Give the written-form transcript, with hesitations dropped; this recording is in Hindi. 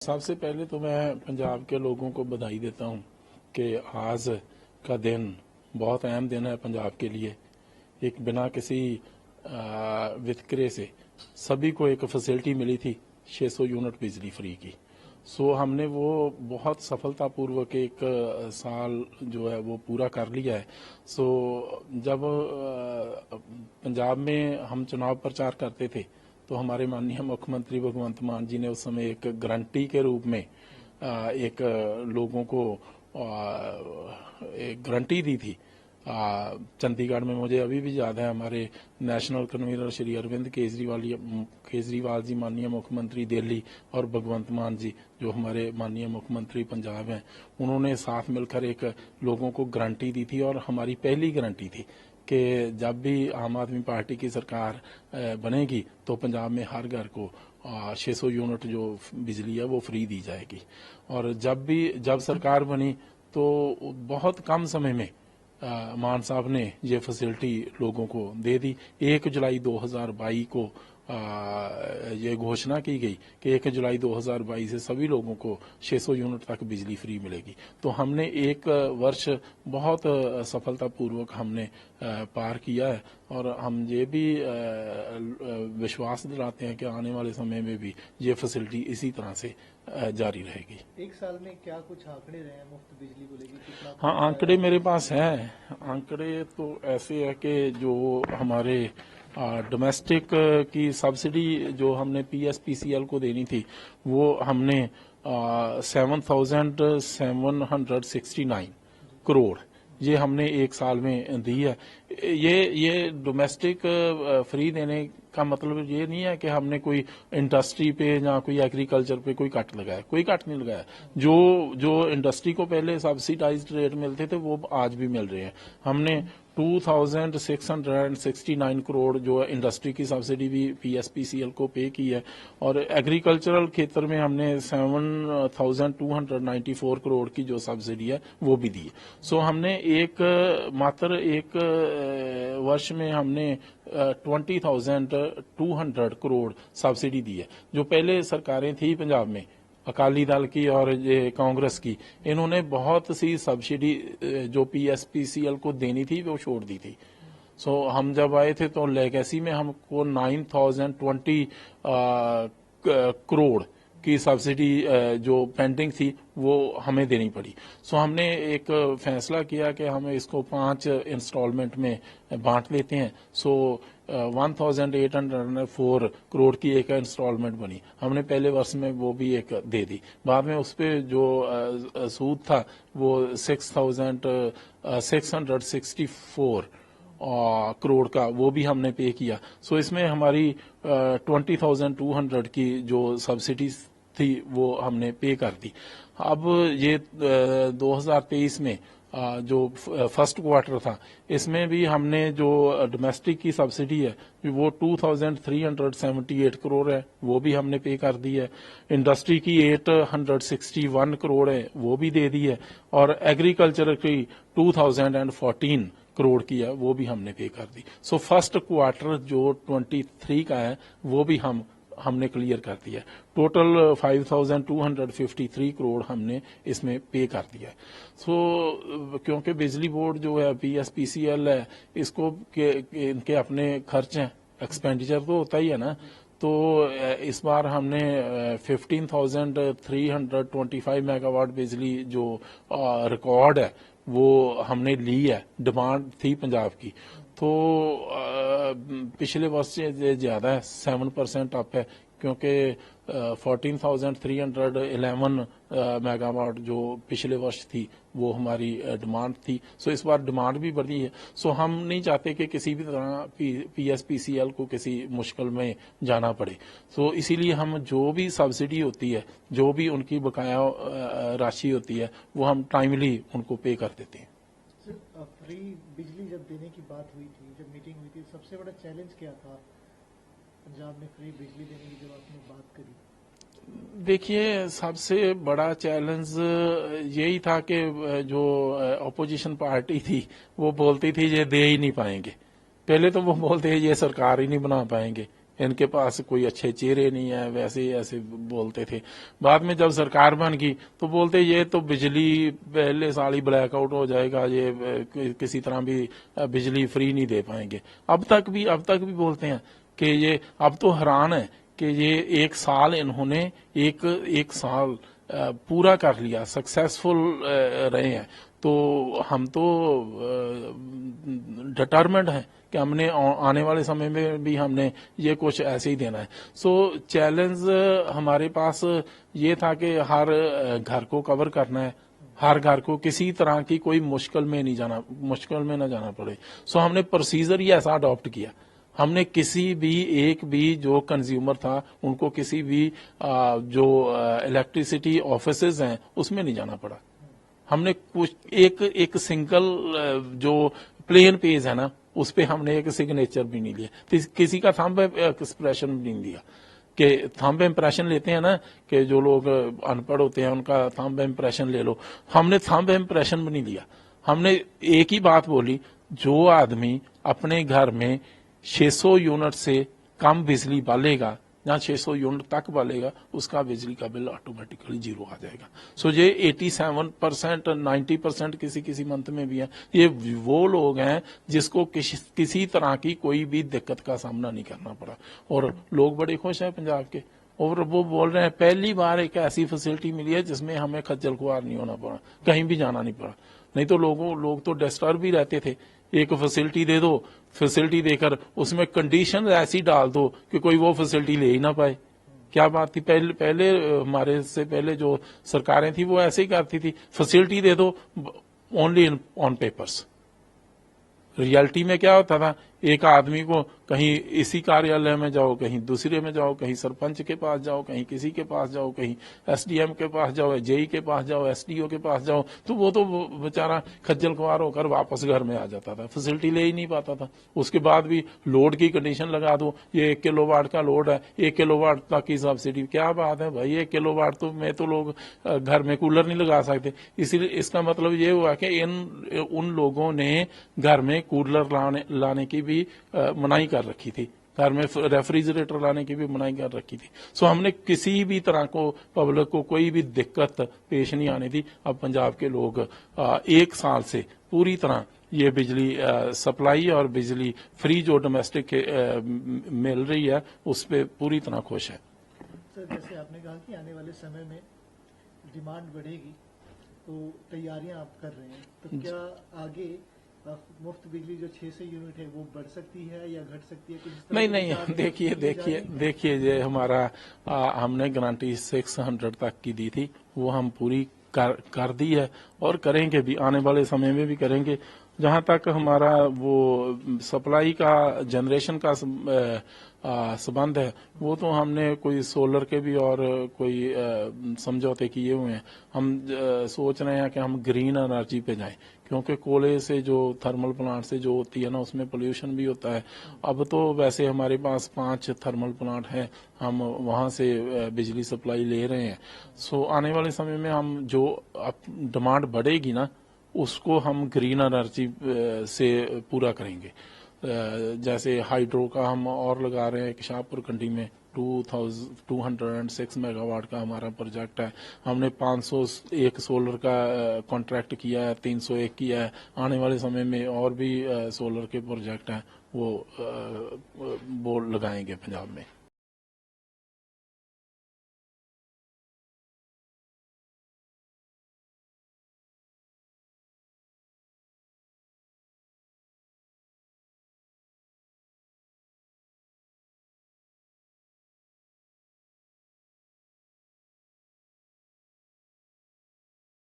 सबसे पहले तो मैं पंजाब के लोगों को बधाई देता हूं कि आज का दिन बहुत अहम दिन है पंजाब के लिए। एक बिना किसी वितकरे से सभी को एक फैसिलिटी मिली थी 600 यूनिट बिजली फ्री की। सो हमने वो बहुत सफलतापूर्वक एक साल जो है वो पूरा कर लिया है। सो जब पंजाब में हम चुनाव प्रचार करते थे तो हमारे माननीय मुख्यमंत्री भगवंत मान जी ने उस समय एक गारंटी के रूप में एक लोगों को एक गारंटी दी थी। चंडीगढ़ में मुझे अभी भी याद है, हमारे नेशनल कन्वीनर श्री अरविंद केजरीवाल जी माननीय मुख्यमंत्री दिल्ली और भगवंत मान जी जो हमारे माननीय मुख्यमंत्री पंजाब हैं, उन्होंने साथ मिलकर एक लोगों को गारंटी दी थी। और हमारी पहली गारंटी थी कि जब भी आम आदमी पार्टी की सरकार बनेगी तो पंजाब में हर घर को 600 यूनिट जो बिजली है वो फ्री दी जाएगी। और जब सरकार बनी तो बहुत कम समय में मान साहब ने ये फैसिलिटी लोगों को दे दी। 1 जुलाई 2022 को ये घोषणा की गई कि 1 जुलाई 2022 से सभी लोगों को 600 यूनिट तक बिजली फ्री मिलेगी। तो हमने एक वर्ष बहुत सफलतापूर्वक हमने पार किया है और हम ये भी विश्वास दिलाते हैं कि आने वाले समय में भी ये फैसिलिटी इसी तरह से जारी रहेगी। एक साल में क्या कुछ आंकड़े रहे हैं मुफ्त बिजली को लेकर? हाँ, आंकड़े मेरे पास हैं। आंकड़े तो ऐसे है कि जो हमारे डोमेस्टिक की सब्सिडी जो हमने पीएसपीसीएल को देनी थी वो हमने 7,769 करोड़ ये हमने एक साल में दी है। ये डोमेस्टिक फ्री देने का मतलब ये नहीं है कि हमने कोई इंडस्ट्री पे या कोई एग्रीकल्चर पे कोई कट लगाया, कोई कट नहीं लगाया। जो इंडस्ट्री को पहले सब्सिडाइज्ड रेट मिलते थे वो आज भी मिल रहे हैं। हमने 2,669 करोड़ जो इंडस्ट्री की सब्सिडी भी पीएसपीसीएल को पे की है और एग्रीकल्चरल क्षेत्र में हमने 7,294 करोड़ की जो सब्सिडी है वो भी दी है। सो हमने मात्र एक वर्ष में हमने 20,200 करोड़ सब्सिडी दी है। जो पहले सरकारें थी पंजाब में अकाली दल की और ये कांग्रेस की, इन्होंने बहुत सी सब्सिडी जो पीएसपीसीएल को देनी थी वो छोड़ दी थी। सो हम जब आए थे तो लेगेसी में हमको 9,020 करोड़ की सब्सिडी जो पेंडिंग थी वो हमें देनी पड़ी। सो हमने एक फैसला किया कि हम इसको 5 इंस्टॉलमेंट में बांट लेते हैं। सो 1,804 करोड़ की एक इंस्टॉलमेंट बनी। हमने पहले वर्ष में वो भी एक दे दी। बाद में उस पर जो सूद था वो 6,664 करोड़ का वो भी हमने पे किया। सो इसमें हमारी 20,200 की जो सब्सिडी थी वो हमने पे कर दी। अब ये 2023 में जो फर्स्ट क्वार्टर था इसमें भी हमने जो डोमेस्टिक की सब्सिडी है वो 2,378 करोड़ है वो भी हमने पे कर दी है। इंडस्ट्री की 861 करोड़ है वो भी दे दी है और एग्रीकल्चर की 2,014 करोड़ की है वो भी हमने पे कर दी। सो फर्स्ट क्वार्टर जो 23 का है वो भी हमने क्लियर कर दिया। टोटल 5,253 करोड़ हमने इसमें पे कर दिया। सो क्योंकि बिजली बोर्ड जो है पीएसपीसीएल है इसको इनके अपने खर्च हैं, एक्सपेंडिचर तो होता ही है ना। तो इस बार हमने 15,325 मेगावाट बिजली जो रिकॉर्ड है वो हमने ली है। डिमांड थी पंजाब की तो पिछले वर्ष से ज्यादा है, 7% अप है क्योंकि 14,311 मेगावाट जो पिछले वर्ष थी वो हमारी डिमांड थी। सो इस बार डिमांड भी बढ़ी है। सो हम नहीं चाहते कि किसी भी तरह पीएसपीसीएल को किसी मुश्किल में जाना पड़े। सो इसीलिए हम जो भी सब्सिडी होती है, जो भी उनकी बकाया राशि होती है वो हम टाइमली उनको पे कर देते हैं। फ्री बिजली जब देने की बात हुई थी, जब मीटिंग हुई थी, सबसे बड़ा चैलेंज क्या था पंजाब में फ्री बिजली देने की जब आपने बात करी? देखिए, सबसे बड़ा चैलेंज यही था कि जो अपोजिशन पार्टी थी वो बोलती थी ये दे ही नहीं पाएंगे। पहले तो वो बोलते ये सरकार ही नहीं बना पाएंगे, इनके पास कोई अच्छे चेहरे नहीं है, वैसे ऐसे बोलते थे। बाद में जब सरकार बन गई तो बोलते ये तो बिजली पहले साल ही ब्लैकआउट हो जाएगा, ये किसी तरह भी बिजली फ्री नहीं दे पाएंगे। अब तक भी बोलते हैं कि ये, अब तो हैरान है कि ये एक साल इन्होंने एक साल पूरा कर लिया, सक्सेसफुल रहे हैं। तो हम तो डिटरमेंट हैं कि हमने आने वाले समय में भी हमने ये कुछ ऐसे ही देना है। सो चैलेंज हमारे पास ये था कि हर घर को कवर करना है, हर घर को किसी तरह की कोई मुश्किल में ना जाना पड़े। सो हमने प्रोसीजर ही ऐसा अडॉप्ट किया। हमने किसी भी एक भी जो कंज्यूमर था उनको किसी भी जो इलेक्ट्रिसिटी ऑफिसेज हैं उसमें नहीं जाना पड़ा। हमने कुछ एक सिंगल जो प्लेन पेज है ना उस पे हमने एक सिग्नेचर भी नहीं लिया, किसी का थंब एक्सप्रेशन भी नहीं दिया। कि थंब इम्प्रेशन लेते हैं ना कि जो लोग अनपढ़ होते हैं उनका थंब इम्प्रेशन ले लो, हमने थंब इम्प्रेशन भी नहीं लिया। हमने एक ही बात बोली, जो आदमी अपने घर में 600 यूनिट से कम बिजली बालेगा या 600 यूनिट तक बालेगा उसका बिजली का बिल ऑटोमेटिकली जीरो आ जाएगा। सो ये 87% 90% किसी मंथ में भी है। ये वो लोग हैं जिसको किसी तरह की कोई भी दिक्कत का सामना नहीं करना पड़ा और लोग बड़े खुश हैं पंजाब के। और वो बोल रहे हैं पहली बार एक ऐसी फैसिलिटी मिली है जिसमें हमें खज्जल खुआर नहीं होना पड़ा, कहीं भी जाना नहीं पड़ा। नहीं तो लोग तो डिस्टर्ब भी रहते थे। एक फैसिलिटी दे दो, फैसिलिटी देकर उसमें कंडीशन ऐसी डाल दो कि कोई वो फैसिलिटी ले ही ना पाए। क्या बात थी, पहले हमारे से पहले जो सरकारें थी वो ऐसे ही करती थी, फैसिलिटी दे दो ओनली ऑन पेपर्स। रियलिटी में क्या होता था, एक आदमी को कहीं इसी कार्यालय में जाओ, कहीं दूसरे में जाओ, कहीं सरपंच के पास जाओ, कहीं किसी के पास जाओ, कहीं एसडीएम के पास जाओ, जेई के पास जाओ, एसडीओ के पास जाओ, तो वो तो बेचारा खज्जल खुआर होकर वापस घर में आ जाता था, फैसिलिटी ले ही नहीं पाता था। उसके बाद भी लोड की कंडीशन लगा दो, ये 1 किलोवाट का लोड है, 1 किलोवाट तक की सब्सिडी। क्या बात है भाई, 1 किलोवाट तो में तो लोग घर में कूलर नहीं लगा सकते। इसीलिए इसका मतलब ये हुआ कि उन लोगों ने घर में कूलर लाने की भी मनाही कर रखी थी, घर में रेफ्रिजरेटर लाने की भी मनाही कर रखी थी। सो हमने किसी भी तरह को पब्लिक को कोई भी दिक्कत पेश नहीं आने दी। अब पंजाब के लोग 1 साल से पूरी तरह ये बिजली सप्लाई और बिजली फ्री जो डोमेस्टिक मिल रही है उस पर पूरी तरह खुश है। सर, जैसे आपने कहा कि आने वाले समय में डिमांड बढ़ेगी तो तैयारियां आप कर रहे हैं, तो क्या आगे मुफ्त बिजली जो 600 यूनिट है वो बढ़ सकती है या घट सकती है? नहीं, देखिए ये हमारा हमने गारंटी 600 तक की दी थी, वो हम पूरी कर दी है और करेंगे भी, आने वाले समय में भी करेंगे। जहां तक हमारा वो सप्लाई का जनरेशन का संबंध है, वो तो हमने कोई सोलर के भी और कोई समझौते किए हुए हैं। हम सोच रहे हैं कि हम ग्रीन एनर्जी पे जाएं, क्योंकि कोयले से जो थर्मल प्लांट से जो होती है ना उसमें पोल्यूशन भी होता है। अब तो वैसे हमारे पास 5 थर्मल प्लांट हैं, हम वहां से बिजली सप्लाई ले रहे हैं। सो आने वाले समय में हम जो डिमांड बढ़ेगी ना उसको हम ग्रीन एनर्जी से पूरा करेंगे। जैसे हाइड्रो का हम और लगा रहे हैं, शाहपुर कंडी में 206 मेगावाट का हमारा प्रोजेक्ट है। हमने 501 सोलर का कॉन्ट्रैक्ट किया है, 301 किया है। आने वाले समय में और भी सोलर के प्रोजेक्ट हैं वो लगाएंगे पंजाब में।